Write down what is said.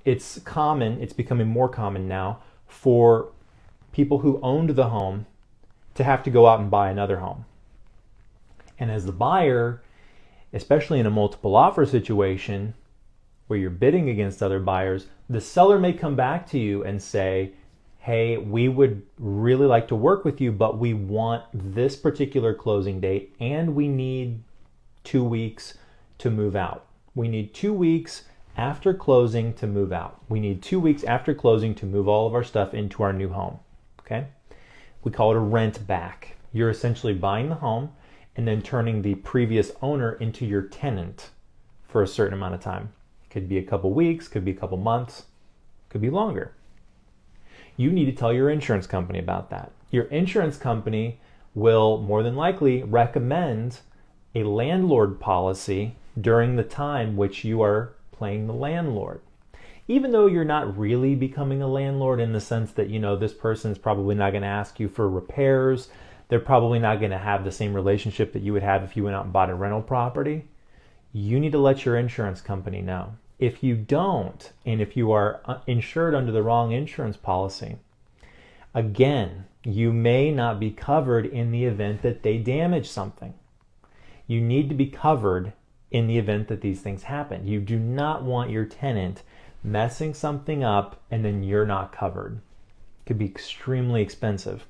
It's common, it's becoming more common now for people who owned the home to have to go out and buy another home. And as the buyer, especially in a multiple offer situation where you're bidding against other buyers, the seller may come back to you and say, hey, we would really like to work with you, but we want this particular closing date and we need 2 weeks to move out. We need 2 weeks after closing to move out. We need 2 weeks after closing to move all of our stuff into our new home. Okay? We call it a rent back. You're essentially buying the home and then turning the previous owner into your tenant for a certain amount of time. It could be a couple weeks, could be a couple months, could be longer. You need to tell your insurance company about that. Your insurance company will more than likely recommend a landlord policy during the time which you are playing the landlord. Even though you're not really becoming a landlord in the sense that, this person's probably not going to ask you for repairs. They're probably not going to have the same relationship that you would have if you went out and bought a rental property. You need to let your insurance company know. If you don't, and if you are insured under the wrong insurance policy, again, you may not be covered in the event that they damage something. You need to be covered in the event that these things happen. You do not want your tenant messing something up and then you're not covered. It could be extremely expensive.